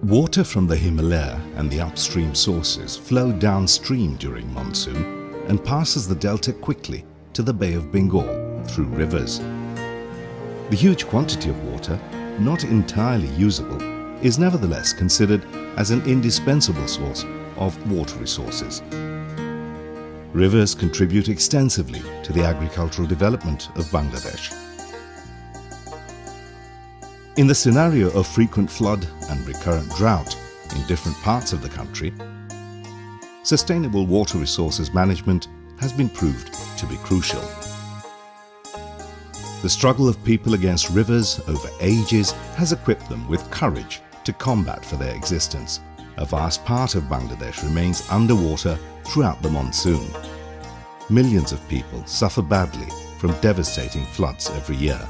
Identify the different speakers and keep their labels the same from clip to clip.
Speaker 1: Water from the Himalaya and the upstream sources flow downstream during monsoon and passes the delta quickly to the Bay of Bengal through rivers. The huge quantity of water, not entirely usable, is nevertheless considered as an indispensable source of water resources. Rivers contribute extensively to the agricultural development of Bangladesh. In the scenario of frequent flood and recurrent drought in different parts of the country, sustainable water resources management has been proved to be crucial. The struggle of people against rivers over ages has equipped them with courage to combat for their existence. A vast part of Bangladesh remains underwater throughout the monsoon. Millions of people suffer badly from devastating floods every year.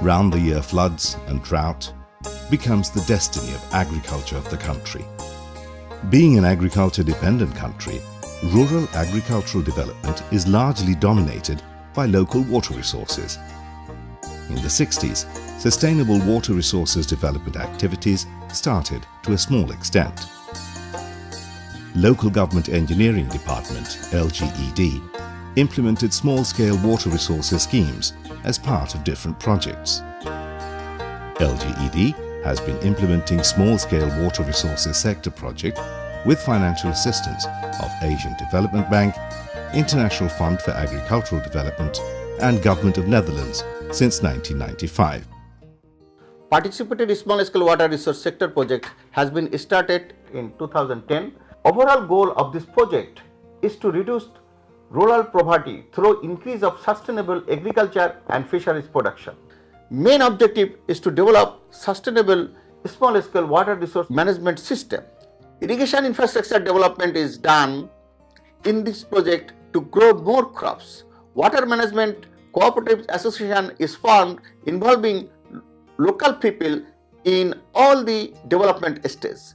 Speaker 1: Round-the-year floods and drought becomes the destiny of agriculture of the country. Being an agriculture-dependent country, rural agricultural development is largely dominated by local water resources. In the 60s, sustainable water resources development activities started to a small extent. Local Government Engineering Department, LGED, implemented small-scale water resources schemes as part of different projects. LGED has been implementing small-scale water resources sector project with financial assistance of Asian Development Bank, International Fund for Agricultural Development and Government of Netherlands since 1995.
Speaker 2: Participatory small-scale water resource sector project has been started in 2010. Overall goal of this project is to reduce rural poverty through increase of sustainable agriculture and fisheries production. Main objective is to develop sustainable small-scale water resource management system. Irrigation infrastructure development is done in this project to grow more crops. Water management cooperative association is formed involving local people in all the development stages.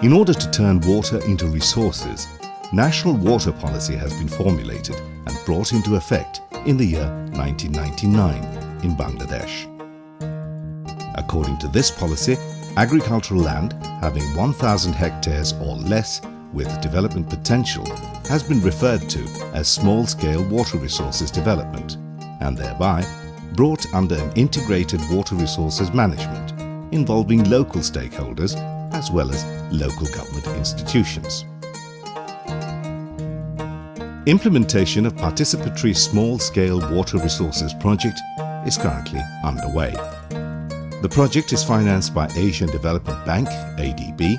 Speaker 1: In order to turn water into resources, national water policy has been formulated and brought into effect in the year 1999 in Bangladesh. According to this policy, agricultural land having 1,000 hectares or less with development potential has been referred to as small-scale water resources development and thereby brought under an integrated water resources management involving local stakeholders as well as local government institutions. Implementation of Participatory Small-Scale Water Resources Project is currently underway. The project is financed by Asian Development Bank, ADB,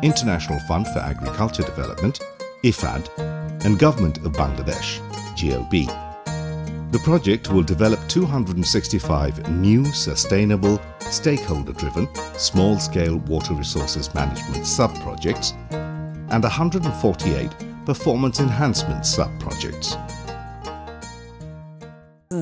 Speaker 1: International Fund for Agriculture Development, IFAD, and Government of Bangladesh, GOB. The project will develop 265 new, sustainable, stakeholder-driven, small-scale water resources management sub-projects and 148 performance enhancement sub-projects.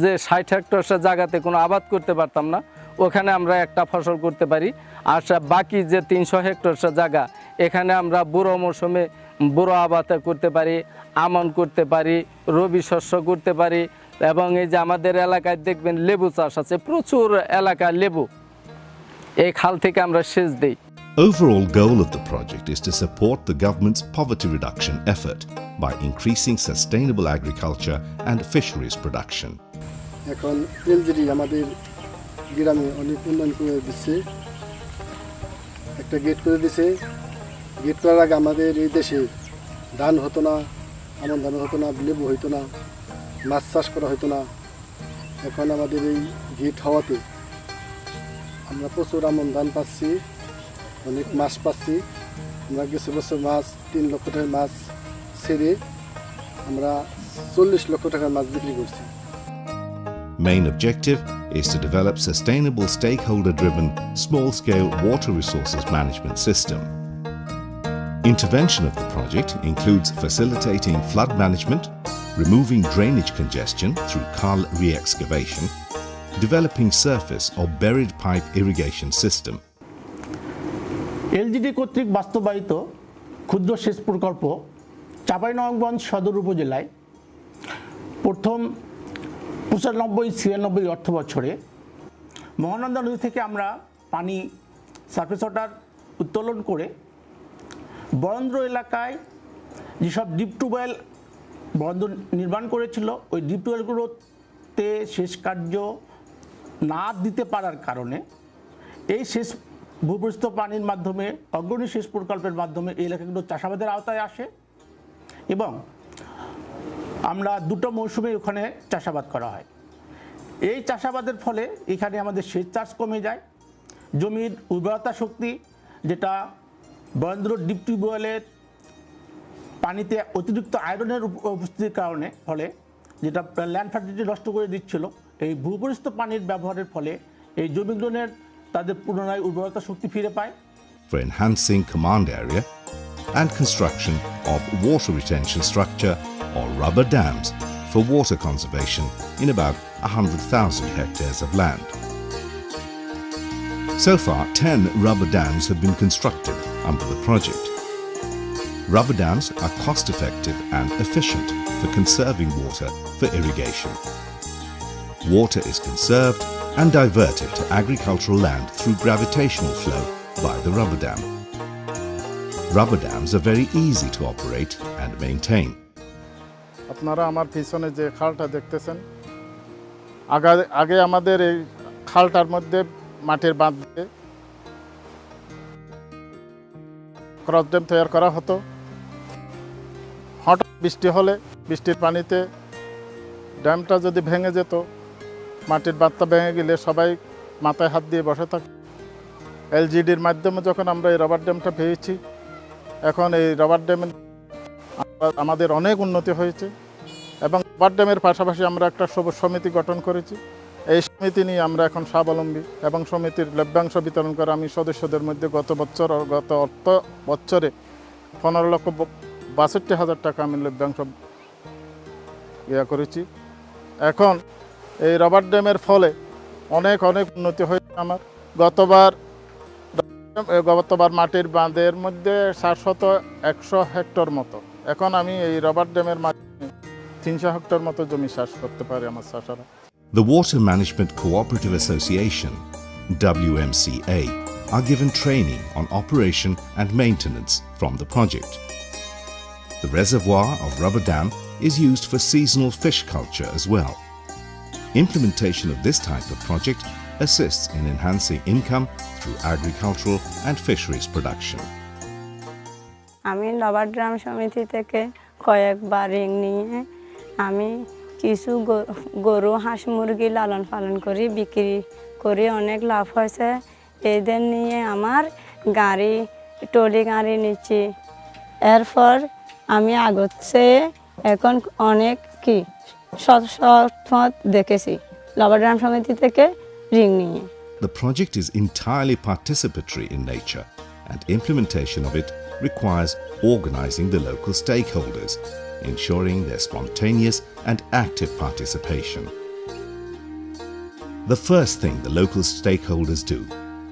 Speaker 3: যে 60 hectare জায়গাতে কোনো আবাদ করতে পারতাম না ওখানে আমরা একটা ফসল করতে পারি আর বাকি যে 300 হেক্টর জায়গা এখানে আমরা বুড়ো মৌসুমে বুড়ো আবাদ করতে পারি আমন করতে পারি রবি শস্য করতে পারি এবং এই যে আমাদের এলাকায় দেখবেন লেবু চাষ আছে প্রচুর এলাকা লেবু এই খাল থেকে আমরা সেচ দেই
Speaker 1: Overall goal of the project is to support the government's poverty reduction effort by increasing sustainable agriculture and fisheries production.
Speaker 4: এখন এলজিডি আমাদের গ্রামে অনেক উন্নয়ন করে দিচ্ছে একটা গেট করে দিয়েছে গেট করার আগে আমাদের এই দেশে ধান হতো না আমন ধান হতো না লেবু হতো না মাছ চাষ করা হতো না এখন আমাদের এই গেট হওয়াতে আমরা প্রচুর আমন ধান পাচ্ছি অনেক মাছ পাচ্ছি আমরা কিছু বছর মাছ 3 লক্ষ টাকার মাছ ছেড়ে আমরা 40 লক্ষ টাকার মাছ বিক্রি করছি
Speaker 1: Main objective is to develop sustainable stakeholder-driven small-scale water resources management system. Intervention of the project includes facilitating flood management, removing drainage congestion through canal re-excavation, developing surface or buried pipe irrigation system.
Speaker 5: LGD কর্তৃক বাস্তবায়িত ক্ষুদ্র সেচ প্রকল্প চাঁপাইনবাবগঞ্জ সদর উপজেলায় প্রথম 95-96 অর্থবছরে মহানন্দা নদী থেকে আমরা পানি সারফেস ওয়াটার উত্তোলন করে বরেন্দ্র এলাকায় যেসব ডিপ টিউবওয়েল বরেন্দ্র নির্মাণ করেছিল ওই ডিপ টিউবওয়েলগুলোতে সেচ কার্য না দিতে পারার কারণে এই সেচ ভূপৃষ্ঠ পানির মাধ্যমে অগ্রণী সেচ প্রকল্পের মাধ্যমে এই এলাকাগুলো চাষাবাদের আওতায় আসে এবং আমরা দুটো মৌসুমে ওখানে চাষাবাদ করা হয়। এই চাষাবাদের ফলে এখানে আমাদের সেচ চাষ কমে যায়, জমির উর্বরতা শক্তি যেটা বরেন্দ্র ডিপ টিউবওয়েলের পানিতে অতিরিক্ত আয়রনের উপস্থিতির কারণে ফলে যেটা ল্যান্ড ফার্টিলিটি নষ্ট করে দিচ্ছিল, এই ভূপৃষ্ঠ পানির ব্যবহারের ফলে এই জমিগুলোর তাদের পুনরায় উর্বরতা শক্তি ফিরে পায়।
Speaker 1: For enhancing command area and construction of water retention structure or rubber dams for water conservation in about 100,000 hectares of land. So far, 10 rubber dams have been constructed under the project. Rubber dams are cost-effective and efficient for conserving water for irrigation. Water is conserved and diverted to agricultural land through gravitational flow by the rubber dam. Rubber dams are very easy to operate and maintain.
Speaker 6: আপনারা আমার পিছনে যে খালটা দেখতেছেন, আগে আমাদের এই খালটার মধ্যে মাটির বাঁধ দিয়ে ক্রস ড্যাম তৈরি করা হতো। হঠাৎ বৃষ্টি হলে বৃষ্টির পানিতে ড্যামটা যদি ভেঙে যেত, মাটির বাঁধটা ভেঙে গেলে সবাই মাথায় হাত দিয়ে বসে থাকে। এলজিডির মাধ্যমে যখন আমরা এই রবার ড্যামটা পেয়েছি, এখন এই রবার ড্যামের আমাদের অনেক উন্নতি হয়েছে এবং রবার ড্যামের পাশাপাশি আমরা একটা সবুজ সমিতি গঠন করেছি। এই সমিতি নিয়ে আমরা এখন স্বাবলম্বী এবং সমিতির লভ্যাংশ বিতরণ করে আমি সদস্যদের মধ্যে গত অর্থ বছরে 15,62,000 টাকা আমি লভ্যাংশ করেছি। এখন এই রবার ড্যামের ফলে অনেক উন্নতি হয়েছে আমার। গতবার মাটির বাঁধের মধ্যে 100 হেক্টর মতো, এখন আমি এই রবার ড্যামের মাধ্যমে 300 হেক্টর মতো জমি চাষ করতে পারি আমার Chashara.
Speaker 1: The Water Management Cooperative Association, WMCA, are given training on operation and maintenance from the project. The reservoir of rubber dam is used for seasonal fish culture as well. Implementation of this type of project assists in enhancing income through agricultural and fisheries production.
Speaker 7: আমি rubber drum সমিতি থেকে কয়েকবার ঋণ নিয়ে আমি কিছু গরু হাঁস মুরগি লালন পালন করি, বিক্রি করি, অনেক লাভ হয়েছে। এদের নিয়ে আমার ট্রলি গাড়ি নিচ্ছি। এরপর আমি আগচ্ছে এখন অনেক সৎপথ দেখেছি রবার ড্রাম সমিতি থেকে ঋণ নিয়ে।
Speaker 1: The project is entirely participatory in nature, and implementation of it requires organizing the local stakeholders, ensuring their spontaneous and active participation. The first thing the local stakeholders do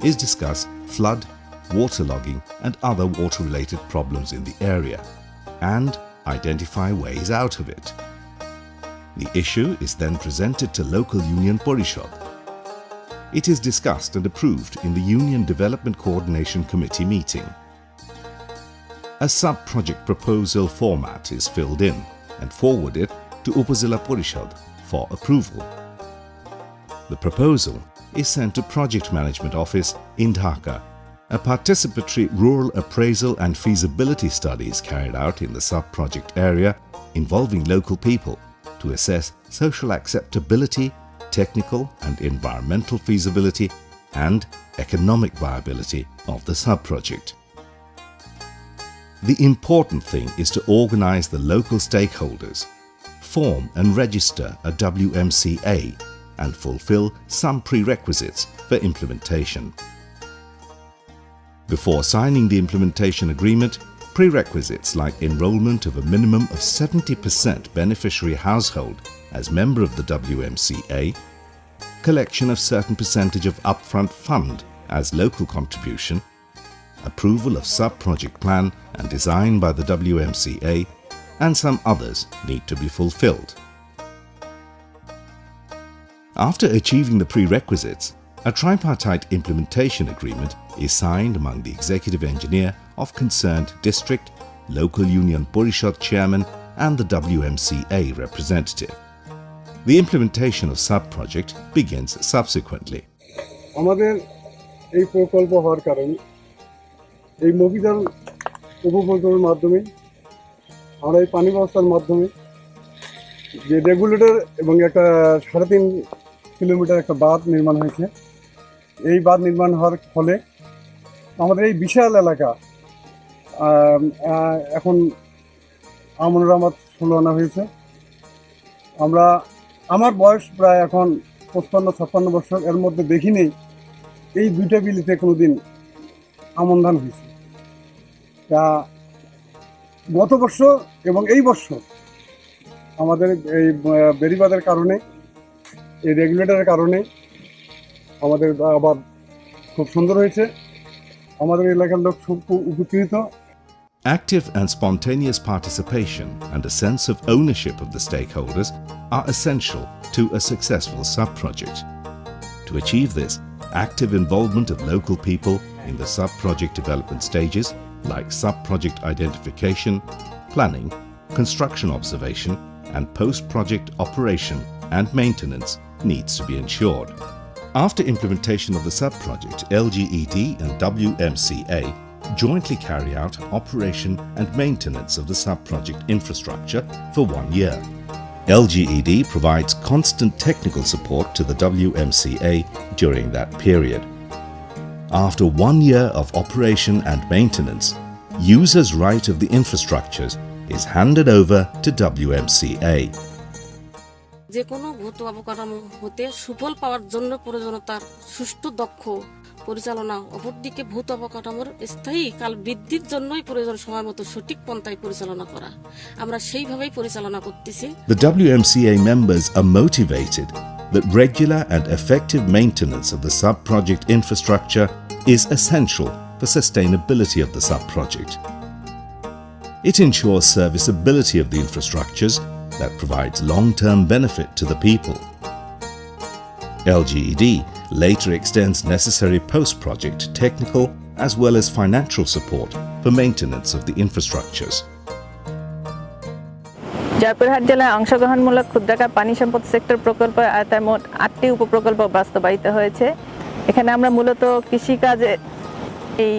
Speaker 1: is discuss flood, waterlogging and other water-related problems in the area and identify ways out of it. The issue is then presented to local Union Parishad. It is discussed and approved in the Union Development Coordination Committee meeting. A sub-project proposal format is filled in and forwarded to Upazila Parishad for approval. The proposal is sent to Project Management Office in Dhaka. A participatory rural appraisal and feasibility study is carried out in the sub-project area involving local people to assess social acceptability, technical and environmental feasibility and economic viability of the sub-project. The important thing is to organize the local stakeholders, form and register a WMCA and fulfill some prerequisites for implementation. Before signing the implementation agreement, prerequisites like enrollment of a minimum of 70% beneficiary household as member of the WMCA, collection of certain percentage of upfront fund as local contribution, approval of sub-project plan and design by the WMCA, and some others need to be fulfilled. After achieving the prerequisites, a tripartite implementation agreement is signed among the executive engineer of concerned district, local union Porishad chairman and the WMCA representative. The implementation of sub-project begins subsequently.
Speaker 4: আমাদের এই প্রকল্প হওয়ার কারণে এই মফিজাল উপপ্রকল্পের মাধ্যমে আমরা এই পানি ব্যবস্থার মাধ্যমে যে রেগুলেটর এবং একটা 3.5 কিলোমিটার একটা বাঁধ নির্মাণ হয়েছে। এই বাঁধ নির্মাণ হওয়ার ফলে আমাদের এই বিশাল এলাকা এখন আমন রহমত ষোলো আনা হয়েছে। আমার বয়স প্রায় এখন 55-56 বছর, এর মধ্যে দেখিনি এই দুইটা বিলিতে কোনোদিন আমন ধান হয়েছে। তা গত বছর এবং এই বছর আমাদের এই বেড়িবাঁধের কারণে, এই রেগুলেটরের কারণে আমাদের আবাদ খুব সুন্দর হয়েছে। আমাদের এলাকার লোক খুব উপকৃত।
Speaker 1: Active and spontaneous participation and a sense of ownership of the stakeholders are essential to a successful sub-project. To achieve this, active involvement of local people in the sub-project development stages like sub-project identification, planning, construction observation and post-project operation and maintenance needs to be ensured. After implementation of the sub-project, LGED and WMCA jointly carry out operation and maintenance of the sub-project infrastructure for 1 year. LGED provides constant technical support to the WMCA during that period. After 1 year of operation and maintenance, users' right of the infrastructures is handed over to WMCA.
Speaker 8: যে কোনো ভৌত অবকাঠামো হতে সুফল পাওয়ার জন্য প্রয়োজনীয়তার সুষ্ঠু দক্ষ পরিচালনা, অপরদিকে ভৌত অবকাঠামোর স্থায়ী কাল বৃদ্ধির জন্যই প্রয়োজন সময় মতো সঠিক পন্থায় পরিচালনা করা। আমরা সেইভাবেই পরিচালনা করতেছি।
Speaker 1: The WMCA members are motivated that regular and effective maintenance of the sub-project infrastructure is essential for sustainability of the sub-project. It ensures serviceability of the infrastructures that provides long-term benefit to the people. LGED later extends necessary post-project technical as well as financial support for maintenance of the infrastructures.
Speaker 9: Joypurhat জেলায় অংশগ্রহণমূলক ক্ষুদ্রাকার পানি সম্পদ sector প্রকল্প আওতায় মোট 8টি উপপ্রকল্প বাস্তবায়িত হয়েছে। এখানে আমরা মূলত কৃষিকাজে এই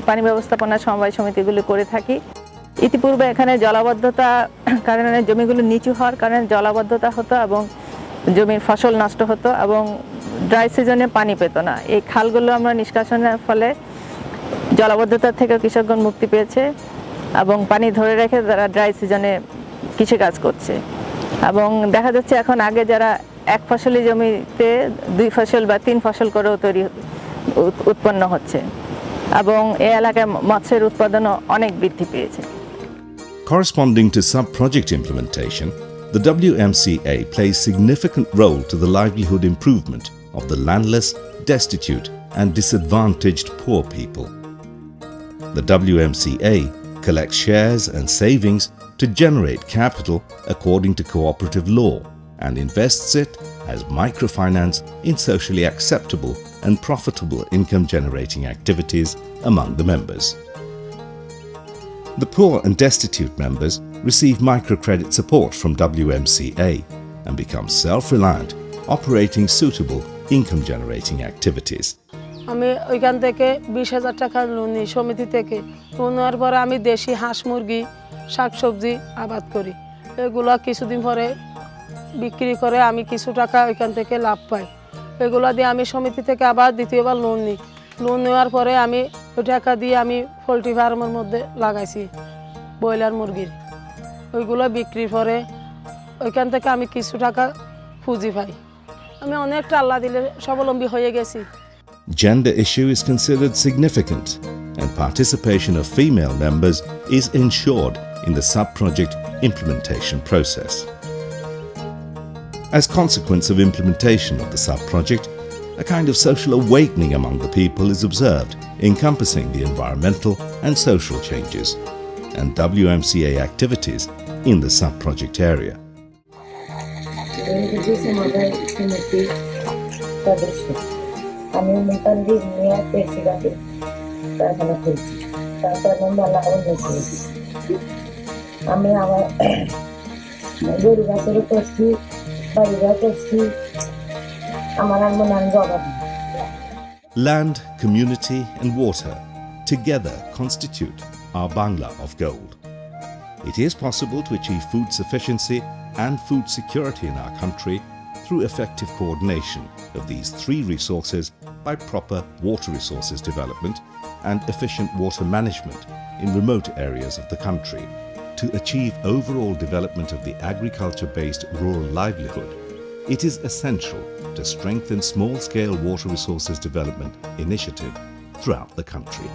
Speaker 9: পানি ব্যবস্থাপনা সমবায় সমিতিগুলো করে থাকি। ইতিপূর্বে এখানে জলাবদ্ধতা কারণে জমিগুলো নিচু হওয়ার কারণে জলাবদ্ধতা হতো এবং জমির ফসল নষ্ট হতো এবং ড্রাই সিজনে পানি পেত না। এই খালগুলো আমরা নিষ্কাশনের ফলে জলাবদ্ধতা থেকে কৃষকগণ মুক্তি পেয়েছে এবং পানি ধরে রেখে তারা ড্রাই সিজনে কৃষিকাজ করছে। এবং দেখা যাচ্ছে এখন আগে যারা এক ফসলি জমিতে 2 ফসল বা 3 ফসল করেও উৎপন্ন হচ্ছে এবং এই এলাকায় মৎস্যের উৎপাদনও অনেক বৃদ্ধি পেয়েছে।
Speaker 1: Corresponding to sub-project implementation, the WMCA plays significant role to the livelihood improvement of the landless, destitute and disadvantaged poor people. The WMCA collects shares and savings to generate capital according to cooperative law and invests it as microfinance in socially acceptable and profitable income-generating activities among the members. The poor and destitute members receive microcredit support from WMCA and become self-reliant, operating suitable income-generating activities.
Speaker 10: আমি ওইখান থেকে 20,000 টাকা loan নিই সমিতি থেকে। Loan নেওয়ার পরে আমি দেশি হাঁস মুরগি শাকসবজি আবাদ করি। এগুলো কিছুদিন পরে বিক্রি করে আমি কিছু টাকা ওইখান থেকে লাভ পাই। এগুলো দিয়ে আমি সমিতি থেকে আবার দ্বিতীয়বার লোন নিই। লোন নেওয়ার পরে আমি ওই টাকা দিয়ে আমি পোলট্রি ফার্মের মধ্যে লাগাইছি ব্রয়লার মুরগির। ওইগুলো বিক্রির পরে ওইখান থেকে আমি কিছু টাকা পুঁজি পাই। আমি অনেকটা আল্লাহ দিলে স্বাবলম্বী হয়ে গেছি।
Speaker 1: Gender issue is considered significant and participation of female members is ensured in the sub-project implementation process. As consequence of implementation of the sub-project, a kind of social awakening among the people is observed, encompassing the environmental and social changes and WMCA activities in the sub-project area.
Speaker 11: আমি উন্নয়ন দিক নিয়ে কৃষিবাদী কারখানা খুলছি, তারপর আমি মেলা উন্নতি হয়েছি। আমি আমার গরু গাছেরও করছি, বাড়িঘর করছি, আমার আর মনে হয় জবাব নেই।
Speaker 1: Land, community and water together constitute our Bangla of gold. It is possible to achieve food sufficiency and food security in our country through effective coordination of these three resources by proper water resources development and efficient water management in remote areas of the country. To achieve overall development of the agriculture-based rural livelihood, it is essential to strengthen small-scale water resources development initiative throughout the country.